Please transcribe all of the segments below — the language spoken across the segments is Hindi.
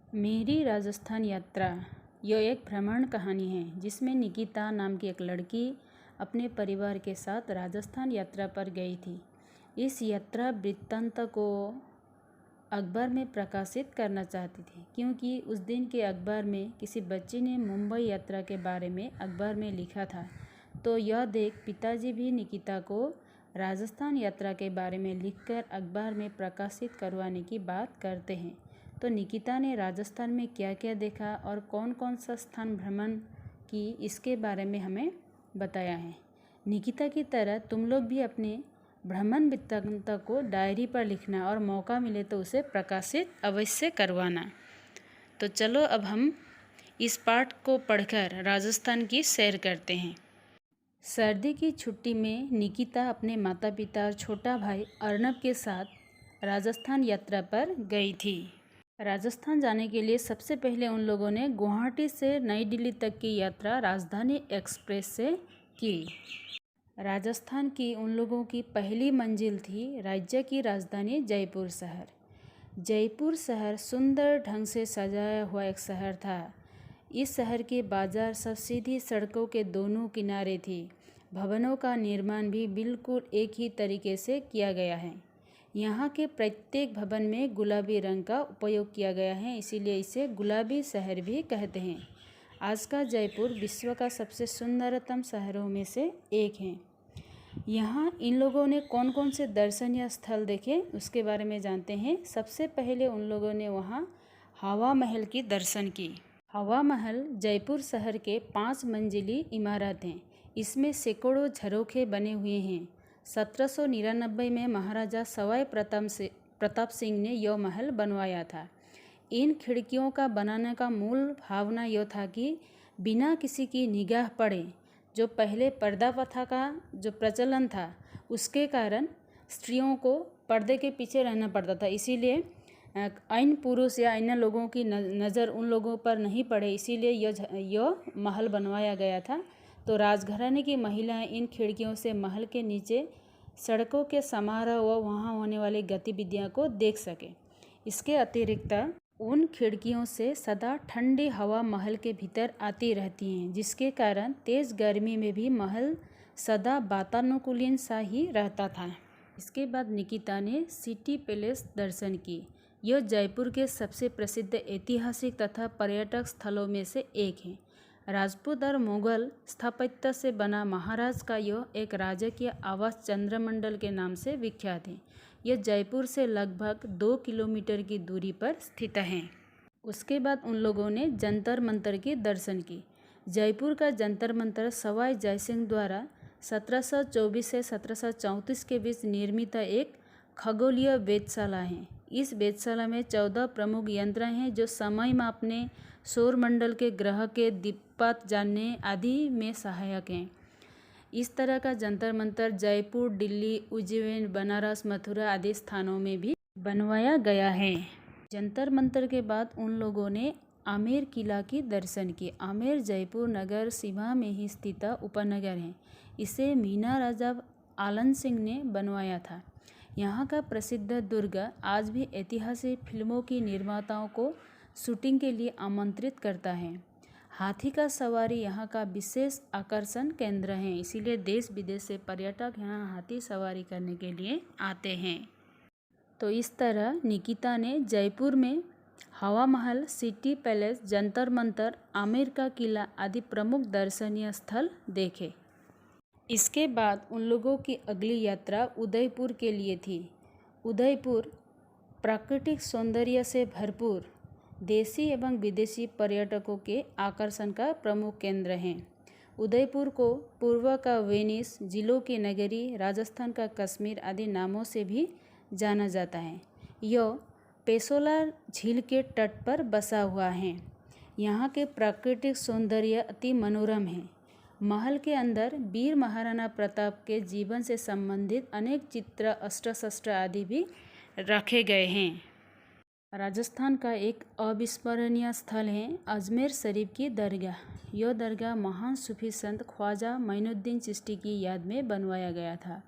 मेरी राजस्थान यात्रा यह एक भ्रमण कहानी है जिसमें निकिता नाम की एक लड़की अपने परिवार के साथ राजस्थान यात्रा पर गई थी। इस यात्रा वृत्तांत को अखबार में प्रकाशित करना चाहती थी क्योंकि उस दिन के अखबार में किसी बच्चे ने मुंबई यात्रा के बारे में अखबार में लिखा था। तो यह देख पिताजी भी निकिता को राजस्थान यात्रा के बारे में लिखकर अखबार में प्रकाशित करवाने की बात करते हैं। तो निकिता ने राजस्थान में क्या क्या देखा और कौन कौन सा स्थान भ्रमण की, इसके बारे में हमें बताया है। निकिता की तरह तुम लोग भी अपने भ्रमण वृत्तांत को डायरी पर लिखना और मौका मिले तो उसे प्रकाशित अवश्य करवाना। तो चलो अब हम इस पाठ को पढ़कर राजस्थान की सैर करते हैं। सर्दी की छुट्टी में निकिता अपने माता पिता और छोटा भाई अर्नब के साथ राजस्थान यात्रा पर गई थी। राजस्थान जाने के लिए सबसे पहले उन लोगों ने गुवाहाटी से नई दिल्ली तक की यात्रा राजधानी एक्सप्रेस से की। राजस्थान की उन लोगों की पहली मंजिल थी राज्य की राजधानी जयपुर शहर। जयपुर शहर सुंदर ढंग से सजाया हुआ एक शहर था। इस शहर के बाजार सब सीधी सड़कों के दोनों किनारे थी। भवनों का निर्माण भी बिल्कुल एक ही तरीके से किया गया है। यहाँ के प्रत्येक भवन में गुलाबी रंग का उपयोग किया गया है, इसीलिए इसे गुलाबी शहर भी कहते हैं। आज का जयपुर विश्व का सबसे सुंदरतम शहरों में से एक है। यहाँ इन लोगों ने कौन कौन से दर्शनीय स्थल देखे उसके बारे में जानते हैं। सबसे पहले उन लोगों ने वहाँ हवा महल की दर्शन की। हवा महल जयपुर शहर के 5 मंजिली इमारत हैं। इसमें सैकड़ों झरोखे बने हुए हैं। 1799 में महाराजा सवाई प्रताप सिंह ने यह महल बनवाया था। इन खिड़कियों का बनाने का मूल भावना यह था कि बिना किसी की निगाह पड़े, जो पहले पर्दा प्रथा का जो प्रचलन था उसके कारण स्त्रियों को पर्दे के पीछे रहना पड़ता था, इसीलिए अन्य पुरुष या अन्य लोगों की नज़र उन लोगों पर नहीं पड़े, इसीलिए यह महल बनवाया गया था। तो राजघराने की महिलाएं इन खिड़कियों से महल के नीचे सड़कों के समारोह व वहाँ होने वाली गतिविधियों को देख सके। इसके अतिरिक्त उन खिड़कियों से सदा ठंडी हवा महल के भीतर आती रहती हैं, जिसके कारण तेज़ गर्मी में भी महल सदा वातानुकूलित सा ही रहता था। इसके बाद निकिता ने सिटी पैलेस दर्शन की। यह जयपुर के सबसे प्रसिद्ध ऐतिहासिक तथा पर्यटक स्थलों में से एक है। राजपूत और मुगल स्थापत्य से बना महाराज का यह एक राजकीय आवास चंद्रमंडल के नाम से विख्यात है। यह जयपुर से लगभग 2 किलोमीटर की दूरी पर स्थित है। उसके बाद उन लोगों ने जंतर मंतर की दर्शन की। जयपुर का जंतर मंतर सवाई जयसिंह द्वारा 1724 से 1734 के बीच निर्मित एक खगोलीय वेधशाला है। इस वेधशाला में 14 प्रमुख यंत्र हैं जो समय मापने, सौरमंडल के ग्रह के दिक्पात जानने आदि में सहायक हैं। इस तरह का जंतर मंतर जयपुर, दिल्ली, उज्जैन, बनारस, मथुरा आदि स्थानों में भी बनवाया गया है। जंतर मंतर के बाद उन लोगों ने आमेर किला की दर्शन की। आमेर जयपुर नगर सीमा में ही स्थित उपनगर है। इसे मीना राजा आलन सिंह ने बनवाया था। यहाँ का प्रसिद्ध दुर्ग आज भी ऐतिहासिक फिल्मों की निर्माताओं को शूटिंग के लिए आमंत्रित करता है। हाथी का सवारी यहाँ का विशेष आकर्षण केंद्र है, इसीलिए देश विदेश से पर्यटक यहाँ हाथी सवारी करने के लिए आते हैं। तो इस तरह निकिता ने जयपुर में हवा महल, सिटी पैलेस, जंतर मंतर, आमेर का किला आदि प्रमुख दर्शनीय स्थल देखे। इसके बाद उन लोगों की अगली यात्रा उदयपुर के लिए थी। उदयपुर प्राकृतिक सौंदर्य से भरपूर देशी एवं विदेशी पर्यटकों के आकर्षण का प्रमुख केंद्र है। उदयपुर को पूर्व का वेनिस, जिलों की नगरी, राजस्थान का कश्मीर आदि नामों से भी जाना जाता है। यह पेशोला झील के तट पर बसा हुआ है। यहाँ के प्राकृतिक सौंदर्य अति मनोरम है। महल के अंदर वीर महाराणा प्रताप के जीवन से संबंधित अनेक चित्र, अस्त्र शस्त्र आदि भी रखे गए हैं। राजस्थान का एक अविस्मरणीय स्थल है अजमेर शरीफ की दरगाह। यह दरगाह महान सूफी संत ख्वाजा मोइनुद्दीन चिश्ती की याद में बनवाया गया था।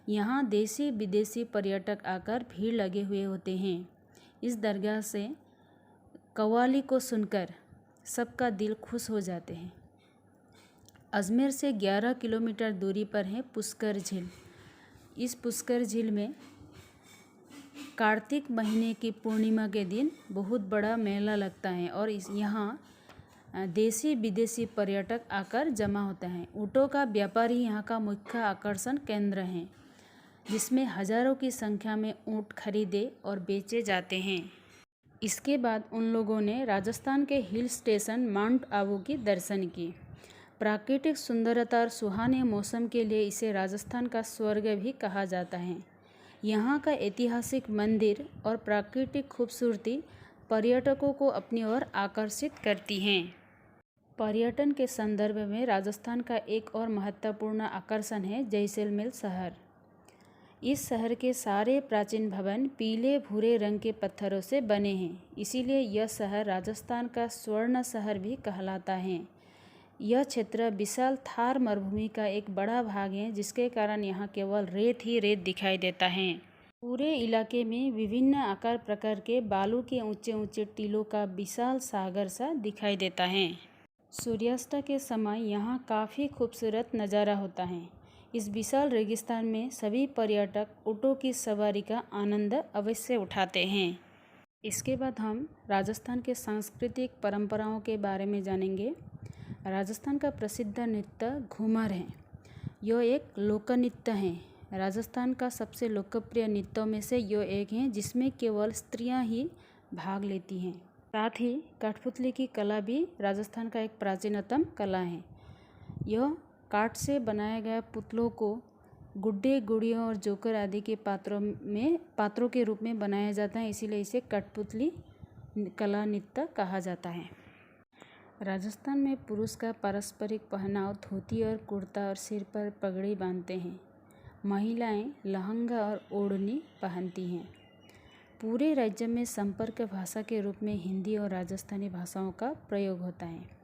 यहाँ देशी विदेशी पर्यटक आकर भीड़ लगे हुए होते हैं। इस दरगाह से कव्वाली को सुनकर सबका दिल खुश हो जाते हैं। अजमेर से 11 किलोमीटर दूरी पर है पुष्कर झील। इस पुष्कर झील में कार्तिक महीने की पूर्णिमा के दिन बहुत बड़ा मेला लगता है और यहाँ देसी विदेशी पर्यटक आकर जमा होते हैं। ऊँटों का व्यापारी यहाँ का मुख्य आकर्षण केंद्र हैं, जिसमें हजारों की संख्या में ऊँट खरीदे और बेचे जाते हैं। इसके बाद उन लोगों ने राजस्थान के हिल स्टेशन माउंट आबू की दर्शन किए। प्राकृतिक सुंदरता और सुहाने मौसम के लिए इसे राजस्थान का स्वर्ग भी कहा जाता है। यहाँ का ऐतिहासिक मंदिर और प्राकृतिक खूबसूरती पर्यटकों को अपनी ओर आकर्षित करती हैं। पर्यटन के संदर्भ में राजस्थान का एक और महत्वपूर्ण आकर्षण है जैसलमेर शहर। इस शहर के सारे प्राचीन भवन पीले भूरे रंग के पत्थरों से बने हैं, इसीलिए यह शहर राजस्थान का स्वर्ण शहर भी कहलाता है। यह क्षेत्र विशाल थार मरुभूमि का एक बड़ा भाग है, जिसके कारण यहाँ केवल रेत ही रेत दिखाई देता है। पूरे इलाके में विभिन्न आकार प्रकार के बालू के ऊंचे ऊंचे टीलों का विशाल सागर सा दिखाई देता है। सूर्यास्त के समय यहाँ काफ़ी खूबसूरत नज़ारा होता है। इस विशाल रेगिस्तान में सभी पर्यटक ऊँटों की सवारी का आनंद अवश्य उठाते हैं। इसके बाद हम राजस्थान के सांस्कृतिक परंपराओं के बारे में जानेंगे। राजस्थान का प्रसिद्ध नृत्य घूमर है। यह एक लोक नृत्य है। राजस्थान का सबसे लोकप्रिय नृत्यों में से यह एक है, जिसमें केवल स्त्रियां ही भाग लेती हैं। साथ ही कठपुतली की कला भी राजस्थान का एक प्राचीनतम कला है। यह काठ से बनाए गए पुतलों को गुड्डे गुड़ियों और जोकर आदि के पात्रों के रूप में बनाया जाता है, इसीलिए इसे कठपुतली कला नृत्य कहा जाता है। राजस्थान में पुरुष का पारंपरिक पहनाव धोती और कुर्ता और सिर पर पगड़ी बांधते हैं। महिलाएं लहंगा और ओढ़नी पहनती हैं। पूरे राज्य में संपर्क भाषा के रूप में हिंदी और राजस्थानी भाषाओं का प्रयोग होता है,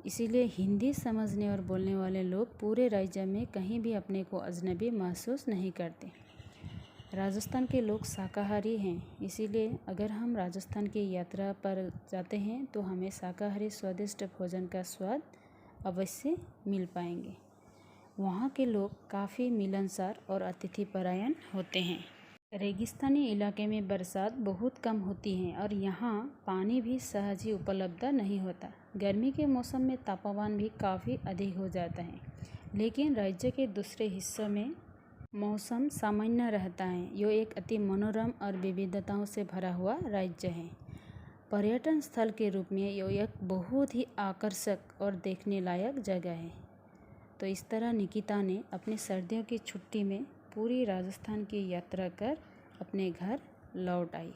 इसीलिए हिंदी समझने और बोलने वाले लोग पूरे राज्य में कहीं भी अपने को अजनबी महसूस नहीं करते। राजस्थान के लोग शाकाहारी हैं, इसीलिए अगर हम राजस्थान की यात्रा पर जाते हैं तो हमें शाकाहारी स्वादिष्ट भोजन का स्वाद अवश्य मिल पाएंगे। वहाँ के लोग काफ़ी मिलनसार और अतिथिपरायण होते हैं। रेगिस्तानी इलाके में बरसात बहुत कम होती है और यहाँ पानी भी सहज ही उपलब्ध नहीं होता। गर्मी के मौसम में तापमान भी काफ़ी अधिक हो जाता है, लेकिन राज्य के दूसरे हिस्सों में मौसम सामान्य रहता है। यह एक अति मनोरम और विविधताओं से भरा हुआ राज्य है। पर्यटन स्थल के रूप में यह एक बहुत ही आकर्षक और देखने लायक जगह है। तो इस तरह निकिता ने अपनी सर्दियों की छुट्टी में पूरी राजस्थान की यात्रा कर अपने घर लौट आई।